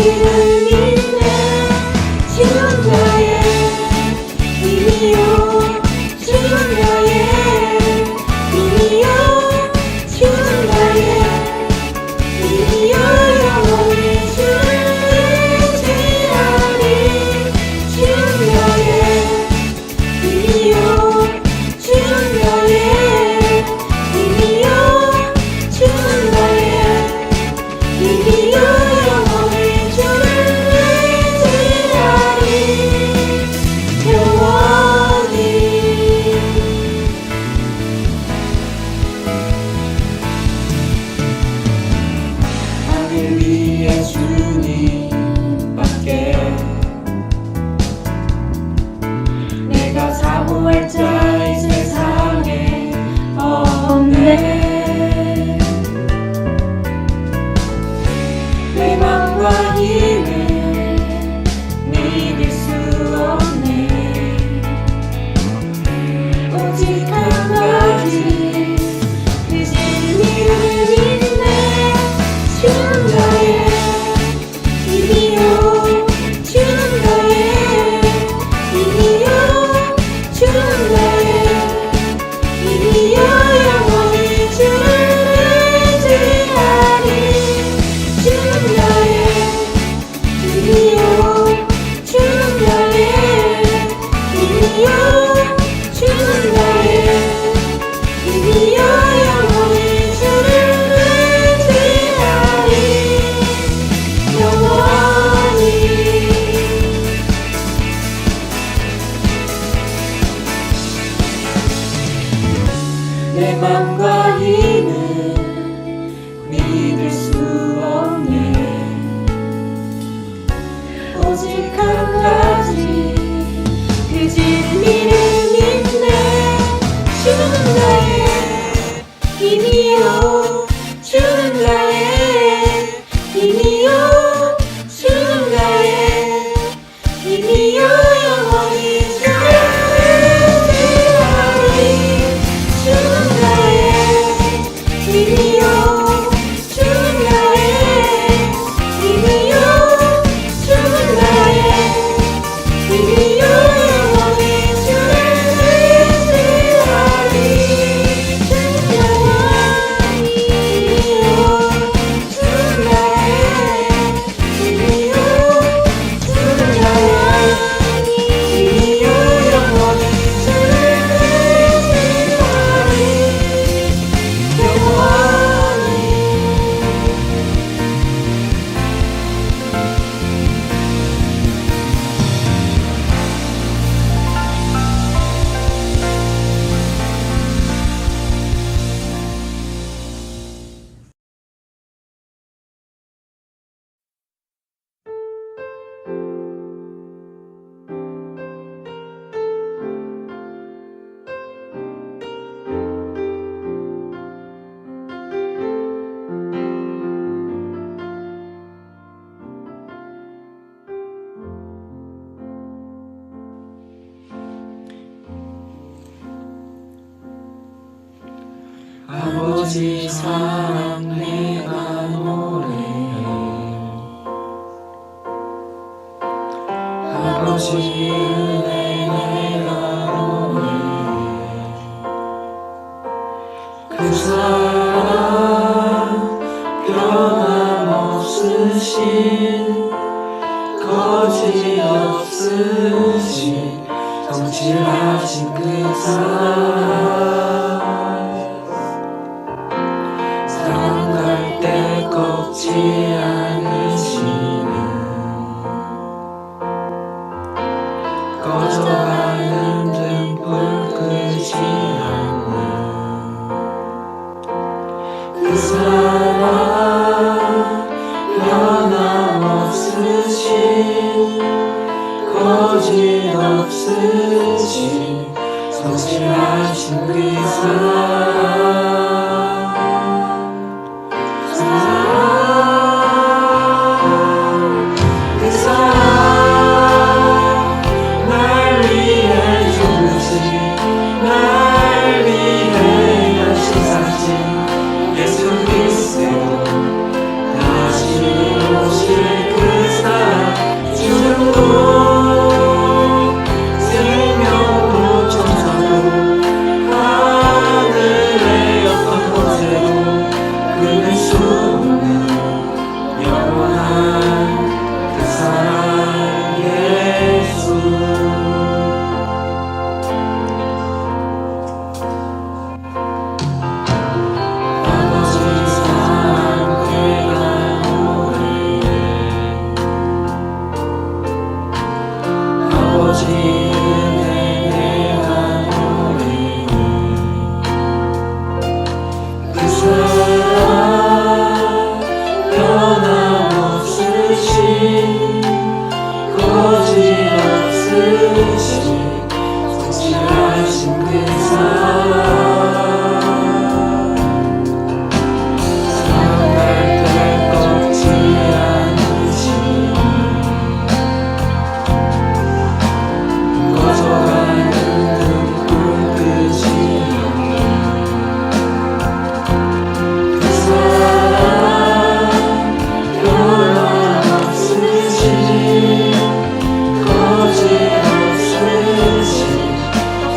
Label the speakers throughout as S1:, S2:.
S1: 믿는 주는 나의 힘이요 주는 나의 힘이요 주는 나의 힘이요 영원히 주를 의지하리 주는 나의 힘이요 주는 나의 힘이요 주는 나의 힘이요 영원히 주를 의지하리 영원히 하늘 위에 주님밖에 내가 사모할 자 이 세상에 없네. 내 맘과 힘을 믿을 수 없네. 오직 한 가지 그 진리를 믿네. 주는 나의 힘이요 주는 나의 힘이요 주는 나의 힘이요 영원히 주를 의지하리 주는 나의 힘이요 주는 나의 힘이요 주는 나의 힘이요 영원히 주를 의지하리 영원히 내 맘과 힘을 믿을 수 없네. 오직 한 가지 그 진리를 믿네. 주는 나의 힘이요 주는 나의 힘이요 주는 나의 힘이요 영원히 주를 의지하리 주는 나의 힘이요 주는 나의 힘이요 주는 나의 힘이요 영원히 주를 의지하리 주는 나의 힘이요 주는 나의 힘이요 주는 나의 힘이요 영원히 주를 의지하리 영원히 아버지 사랑 내가 노래해. 아버지 은혜 내가 노래해. 그 사랑 변함없으신 거짓없으신 성실하신 그 사랑 사랑할 때 꺾지 않으시는 꺼져가는 등불 끄지 않는 그 사랑 변함없으신 거짓없으신 성실하신 그 날 위해 죽으신 날 위해 열심사신 예수 그리스도 다시 오실 그 거짓없으신 성실하신 그 사랑 정말 때 꺾지 않으신 꺼져가는 등불빛이여 그 사랑 변함없으신 거짓없으신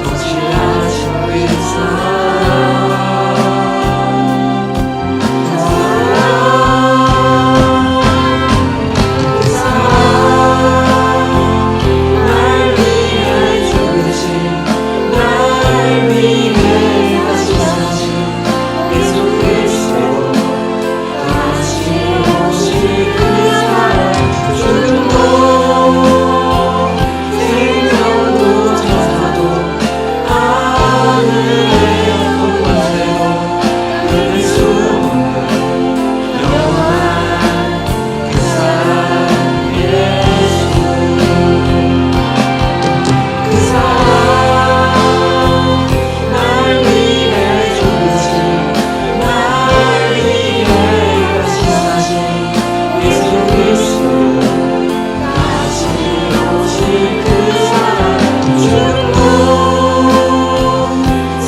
S1: 성실하신 그 사랑 날 위해 죽으신 날 위해 다시 사신 예수 그리스도 다시 오실 그 사랑 죽음도 생명도 천사도 하늘의 어떤 권세도 끊을 수 없는 영원한 그 사랑 예수 그 사랑 날 위해 죽으신 날 위해 다시 사신 예수 그리스도 다시 오실 그 사랑 죽음도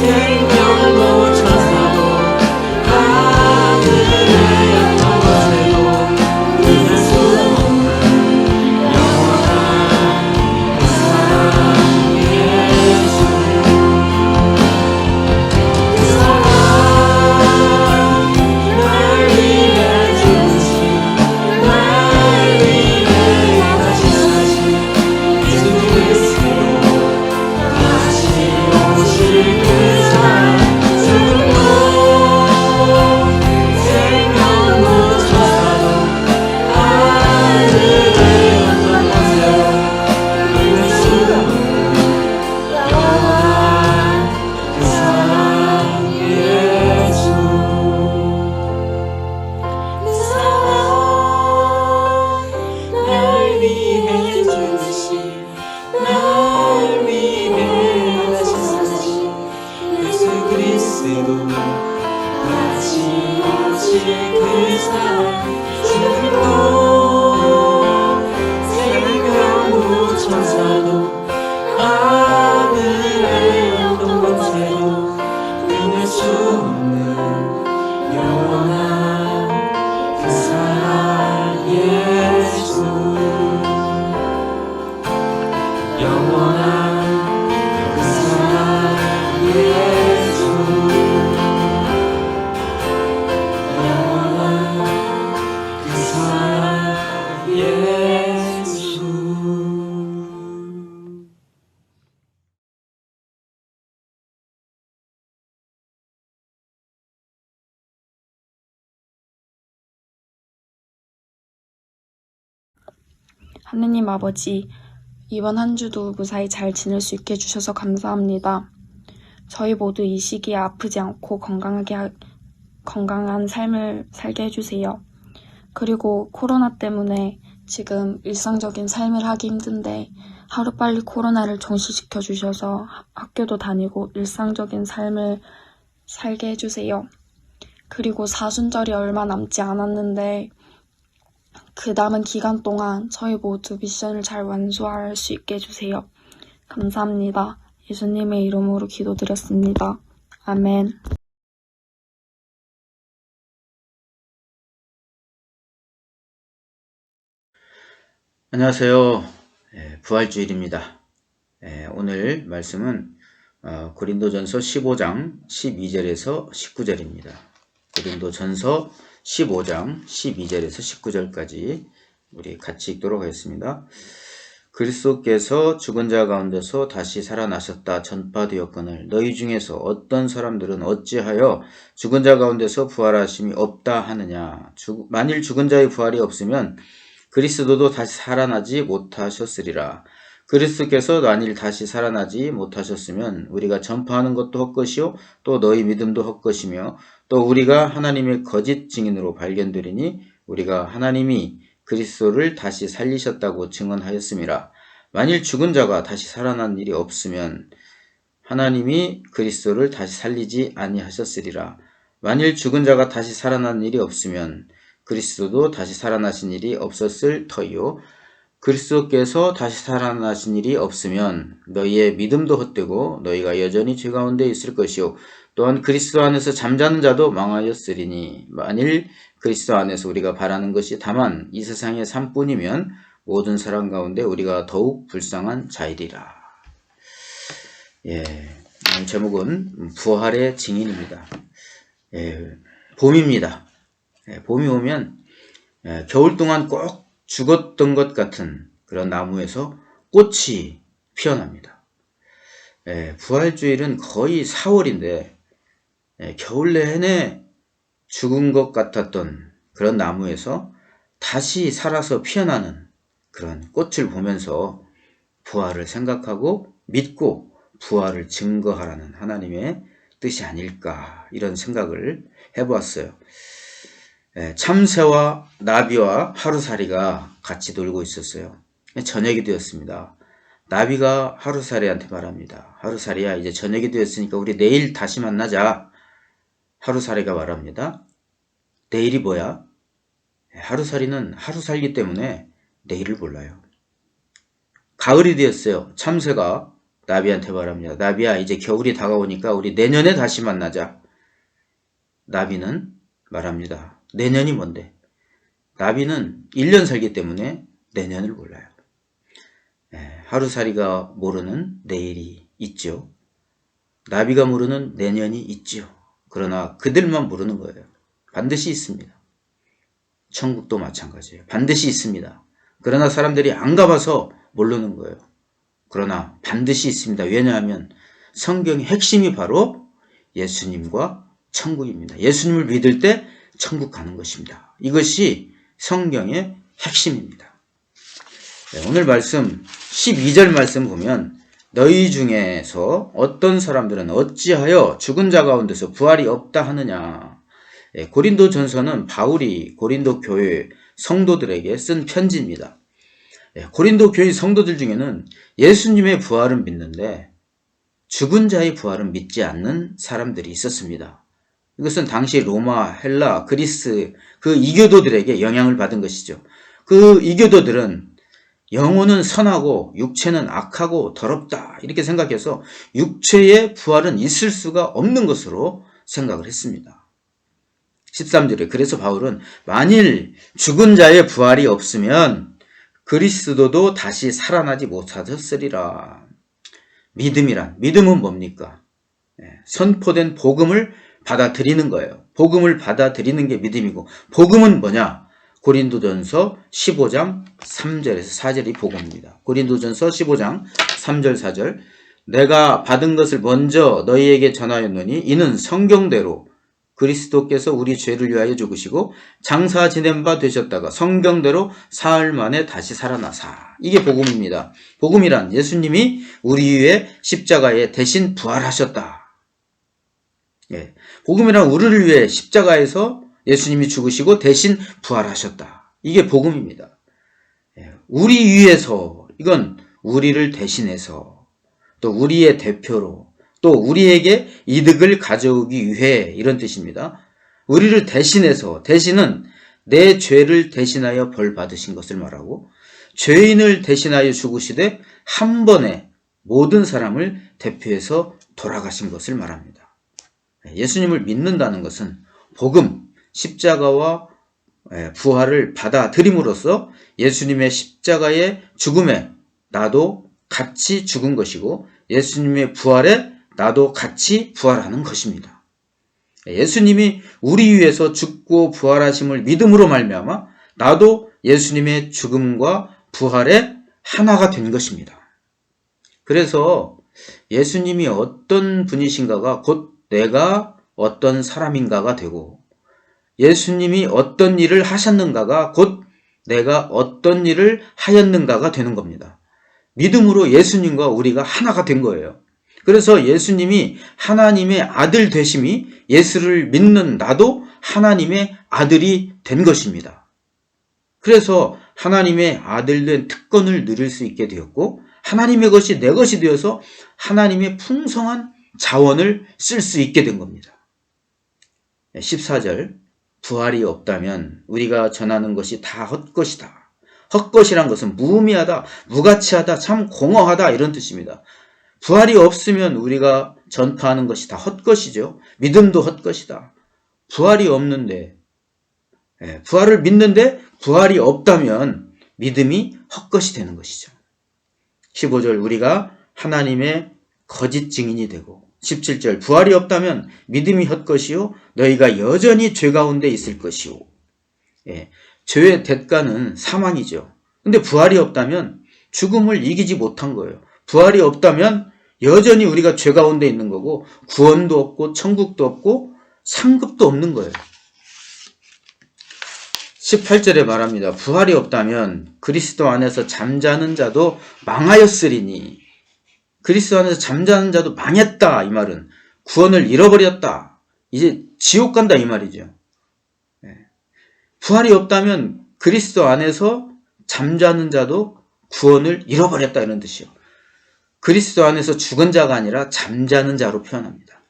S1: 생명도 천사도 하늘의 어떤 권세도 끊을 수 없는 영원한 그 사랑 예수 그 사랑 날 위해 죽으신 날 위해 다시 사신 예수 그리스도 다시 오실 그 사랑 죽음도 생명도 천사도 하늘의 어떤 권세도 끊을 수 없는 영원한 그 사랑 예수 그 사랑 날 위해 죽으신 날 위해 다시 사신 예수 그리스도 다시 오실 그 사랑 죽음도 생명도 천사도 하늘의 어떤 권세도 끊을 수 없는 영원한 그 사랑 예수 영원한 그 사랑 예수 영원한 그 사랑 예수
S2: 하느님 아버지, 이번 한 주도 무사히 잘 지낼 수 있게 해주셔서 감사합니다. 저희 모두 이 시기에 아프지 않고 건강한 삶을 살게 해주세요. 그리고 코로나 때문에 지금 일상적인 삶을 하기 힘든데 하루빨리 코로나를 종식시켜 주셔서 학교도 다니고 일상적인 삶을 살게 해주세요. 그리고 사순절이 얼마 남지 않았는데 그 남은 기간 동안 저희 모두 미션을 잘 완수할 수 있게 해주세요. 감사합니다. 예수님의 이름으로 기도드렸습니다. 아멘.
S3: 안녕하세요. 부활주일입니다. 오늘 말씀은 고린도전서 15장 12절에서 19절입니다. 고린도전서 15장 12절에서 19절까지 우리 같이 읽도록 하겠습니다. 그리스도께서 죽은 자 가운데서 다시 살아나셨다 전파되었거늘 너희 중에서 어떤 사람들은 어찌하여 죽은 자 가운데서 부활하심이 없다 하느냐. 만일 죽은 자의 부활이 없으면 그리스도도 다시 살아나지 못하셨으리라. 그리스도께서 만일 다시 살아나지 못하셨으면 우리가 전파하는 것도 헛것이요 또 너희 믿음도 헛것이며 또 우리가 하나님의 거짓 증인으로 발견되리니 우리가 하나님이 그리스도를 다시 살리셨다고 증언하였음이라. 만일 죽은 자가 다시 살아난 일이 없으면 하나님이 그리스도를 다시 살리지 아니하셨으리라. 만일 죽은 자가 다시 살아난 일이 없으면 그리스도도 다시 살아나신 일이 없었을 터이요. 그리스도께서 다시 살아나신 일이 없으면 너희의 믿음도 헛되고 너희가 여전히 죄 가운데 있을 것이요. 또한 그리스도 안에서 잠자는 자도 망하였으리니 만일 그리스도 안에서 우리가 바라는 것이 다만 이 세상의 삶뿐이면 모든 사람 가운데 우리가 더욱 불쌍한 자이리라. 예, 오늘 제목은 부활의 증인입니다. 예, 봄입니다. 예, 봄이 오면 겨울 동안 꼭 죽었던 것 같은 그런 나무에서 꽃이 피어납니다. 부활주일은 거의 4월인데 겨울 내내 죽은 것 같았던 그런 나무에서 다시 살아서 피어나는 그런 꽃을 보면서 부활을 생각하고 믿고 부활을 증거하라는 하나님의 뜻이 아닐까 이런 생각을 해보았어요. 참새와 나비와 하루살이가 같이 놀고 있었어요. 저녁이 되었습니다. 나비가 하루살이한테 말합니다. 하루살이야, 이제 저녁이 되었으니까 우리 내일 다시 만나자. 하루살이가 말합니다. 내일이 뭐야? 하루살이는 하루 살기 때문에 내일을 몰라요. 가을이 되었어요. 참새가 나비한테 말합니다. 나비야, 이제 겨울이 다가오니까 우리 내년에 다시 만나자. 나비는 말합니다. 내년이 뭔데? 나비는 1년 살기 때문에 내년을 몰라요. 하루살이가 모르는 내일이 있죠. 나비가 모르는 내년이 있죠. 그러나 그들만 모르는 거예요. 반드시 있습니다. 천국도 마찬가지예요. 반드시 있습니다. 그러나 사람들이 안 가봐서 모르는 거예요. 그러나 반드시 있습니다. 왜냐하면 성경의 핵심이 바로 예수님과 천국입니다. 예수님을 믿을 때 천국 가는 것입니다. 이것이 성경의 핵심입니다. 오늘 말씀 12절 말씀 보면 너희 중에서 어떤 사람들은 어찌하여 죽은 자 가운데서 부활이 없다 하느냐. 고린도 전서는 바울이 고린도 교회 성도들에게 쓴 편지입니다. 고린도 교회 성도들 중에는 예수님의 부활은 믿는데 죽은 자의 부활은 믿지 않는 사람들이 있었습니다. 이것은 당시 로마, 헬라, 그리스 그 이교도들에게 영향을 받은 것이죠. 그 이교도들은 영혼은 선하고 육체는 악하고 더럽다 이렇게 생각해서 육체의 부활은 있을 수가 없는 것으로 생각을 했습니다. 13절에 그래서 바울은 만일 죽은 자의 부활이 없으면 그리스도도 다시 살아나지 못하셨으리라. 믿음은 뭡니까? 선포된 복음을 받아들이는 거예요. 복음을 받아들이는 게 믿음이고 복음은 뭐냐? 고린도전서 15장 3절에서 4절이 복음입니다. 고린도전서 15장 3절 4절 내가 받은 것을 먼저 너희에게 전하였노니 이는 성경대로 그리스도께서 우리 죄를 위하여 죽으시고 장사 지낸 바 되셨다가 성경대로 사흘 만에 다시 살아나사. 이게 복음입니다. 복음이란 예수님이 우리 위해 십자가에 대신 부활하셨다. 복음이란 우리를 위해 십자가에서 예수님이 죽으시고 대신 부활하셨다. 이게 복음입니다. 우리 위해서, 이건 우리를 대신해서 또 우리의 대표로 또 우리에게 이득을 가져오기 위해 이런 뜻입니다. 우리를 대신해서, 대신은 내 죄를 대신하여 벌 받으신 것을 말하고 죄인을 대신하여 죽으시되 한 번에 모든 사람을 대표해서 돌아가신 것을 말합니다. 예수님을 믿는다는 것은 복음, 십자가와 부활을 받아들임으로써 예수님의 십자가의 죽음에 나도 같이 죽은 것이고 예수님의 부활에 나도 같이 부활하는 것입니다. 예수님이 우리 위해서 죽고 부활하심을 믿음으로 말미암아 나도 예수님의 죽음과 부활에 하나가 된 것입니다. 그래서 예수님이 어떤 분이신가가 곧 내가 어떤 사람인가가 되고 예수님이 어떤 일을 하셨는가가 곧 내가 어떤 일을 하였는가가 되는 겁니다. 믿음으로 예수님과 우리가 하나가 된 거예요. 그래서 예수님이 하나님의 아들 되심이 예수를 믿는 나도 하나님의 아들이 된 것입니다. 그래서 하나님의 아들된 특권을 누릴 수 있게 되었고 하나님의 것이 내 것이 되어서 하나님의 풍성한 자원을 쓸 수 있게 된 겁니다. 14절 부활이 없다면 우리가 전하는 것이 다 헛것이다. 헛것이란 것은 무의미하다, 무가치하다, 참 공허하다 이런 뜻입니다. 부활이 없으면 우리가 전파하는 것이 다 헛것이죠. 믿음도 헛것이다. 부활이 없는데 부활을 믿는데 부활이 없다면 믿음이 헛것이 되는 것이죠. 15절 우리가 하나님의 거짓 증인이 되고 17절 부활이 없다면 믿음이 헛것이요 너희가 여전히 죄 가운데 있을 것이요. 죄의 대가는 사망이죠. 근데 부활이 없다면 죽음을 이기지 못한 거예요. 부활이 없다면 여전히 우리가 죄 가운데 있는 거고 구원도 없고 천국도 없고 상급도 없는 거예요. 18절에 말합니다. 부활이 없다면 그리스도 안에서 잠자는 자도 망하였으리니 그리스도 안에서 잠자는 자도 망했다 이 말은 구원을 잃어버렸다. 이제 지옥 간다 이 말이죠. 부활이 없다면 그리스도 안에서 잠자는 자도 구원을 잃어버렸다 이런 뜻이요. 그리스도 안에서 죽은 자가 아니라 잠자는 자로 표현합니다.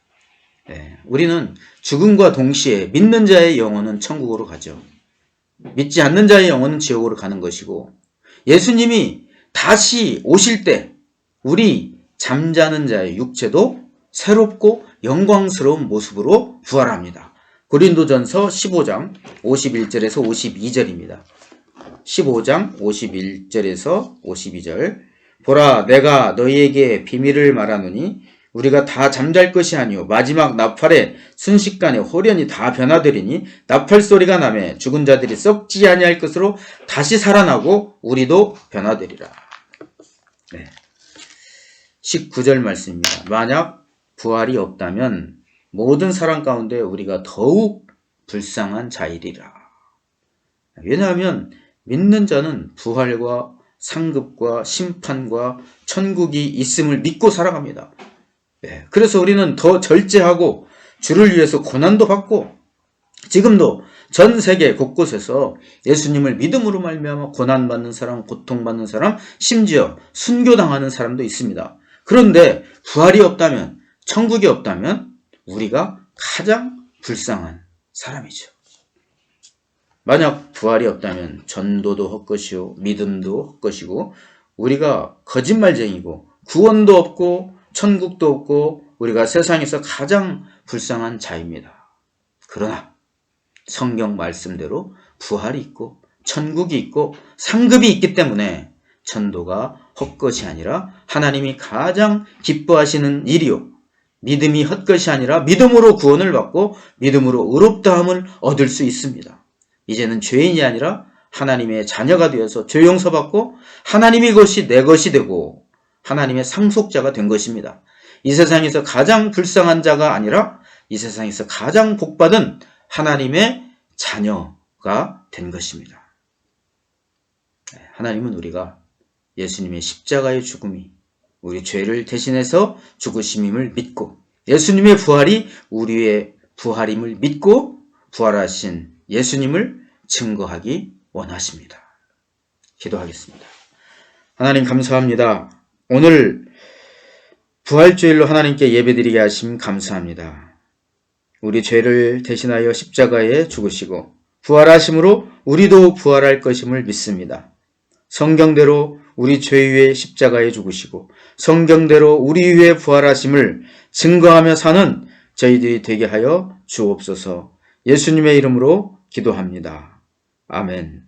S3: 우리는 죽음과 동시에 믿는 자의 영혼은 천국으로 가죠. 믿지 않는 자의 영혼은 지옥으로 가는 것이고 예수님이 다시 오실 때 우리 잠자는 자의 육체도 새롭고 영광스러운 모습으로 부활합니다. 고린도전서 15장 51절에서 52절입니다. 15장 51절에서 52절 보라 내가 너희에게 비밀을 말하노니 우리가 다 잠잘 것이 아니오 마지막 나팔에 순식간에 홀연히 다 변화되리니 나팔 소리가 나매 죽은 자들이 썩지 아니할 것으로 다시 살아나고 우리도 변화되리라. 19절 말씀입니다. 만약 부활이 없다면 모든 사람 가운데 우리가 더욱 불쌍한 자이리라. 왜냐하면 믿는 자는 부활과 상급과 심판과 천국이 있음을 믿고 살아갑니다. 그래서 우리는 더 절제하고 주를 위해서 고난도 받고 지금도 전 세계 곳곳에서 예수님을 믿음으로 말미암아 고난받는 사람, 고통받는 사람, 심지어 순교당하는 사람도 있습니다. 그런데 부활이 없다면, 천국이 없다면 우리가 가장 불쌍한 사람이죠. 만약 부활이 없다면 전도도 헛것이요 믿음도 헛것이고 우리가 거짓말쟁이고 구원도 없고 천국도 없고 우리가 세상에서 가장 불쌍한 자입니다. 그러나 성경 말씀대로 부활이 있고 천국이 있고 상급이 있기 때문에 전도가 헛것이 아니라 하나님이 가장 기뻐하시는 일이요 믿음이 헛것이 아니라 믿음으로 구원을 받고 믿음으로 의롭다함을 얻을 수 있습니다. 이제는 죄인이 아니라 하나님의 자녀가 되어서 죄 용서받고 하나님의 것이 내 것이 되고 하나님의 상속자가 된 것입니다. 이 세상에서 가장 불쌍한 자가 아니라 이 세상에서 가장 복받은 하나님의 자녀가 된 것입니다. 하나님은 우리가 예수님의 십자가의 죽음이 우리 죄를 대신해서 죽으심임을 믿고 예수님의 부활이 우리의 부활임을 믿고 부활하신 예수님을 증거하기 원하십니다. 기도하겠습니다. 하나님 감사합니다. 오늘 부활주일로 하나님께 예배드리게 하심 감사합니다. 우리 죄를 대신하여 십자가에 죽으시고 부활하심으로 우리도 부활할 것임을 믿습니다. 성경대로 우리 죄 위에 십자가에 죽으시고 성경대로 우리 위에 부활하심을 증거하며 사는 저희들이 되게 하여 주옵소서. 예수님의 이름으로 기도합니다. 아멘.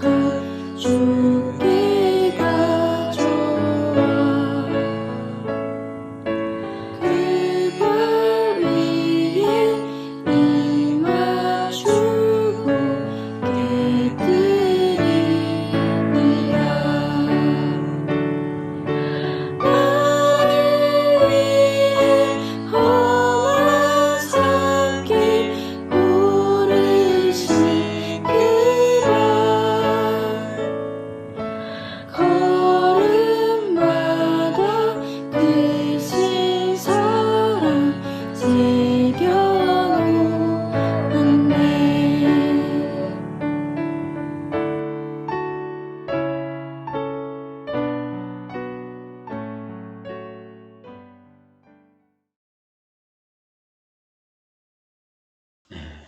S1: 그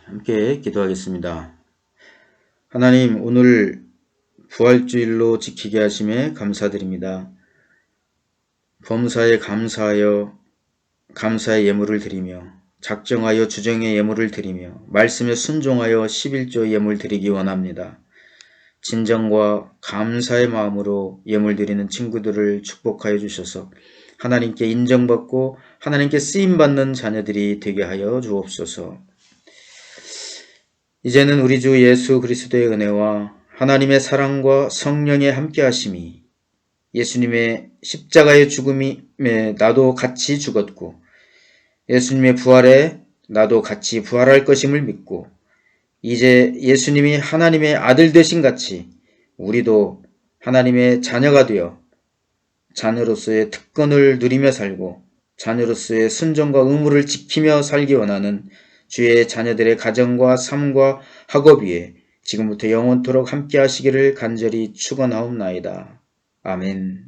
S3: 함께 기도하겠습니다. 하나님, 오늘 부활주일로 지키게 하심에 감사드립니다. 범사에 감사하여 감사의 예물을 드리며 작정하여 주정의 예물을 드리며 말씀에 순종하여 11조 예물 드리기 원합니다. 진정과 감사의 마음으로 예물 드리는 친구들을 축복하여 주셔서 하나님께 인정받고 하나님께 쓰임받는 자녀들이 되게 하여 주옵소서. 이제는 우리 주 예수 그리스도의 은혜와 하나님의 사랑과 성령의 함께하심이 예수님의 십자가의 죽음에 나도 같이 죽었고 예수님의 부활에 나도 같이 부활할 것임을 믿고 이제 예수님이 하나님의 아들 되신 같이 우리도 하나님의 자녀가 되어 자녀로서의 특권을 누리며 살고 자녀로서의 순종과 의무를 지키며 살기 원하는 주의 자녀들의 가정과 삶과 학업 위에 지금부터 영원토록 함께 하시기를 간절히 축원하옵나이다. 아멘.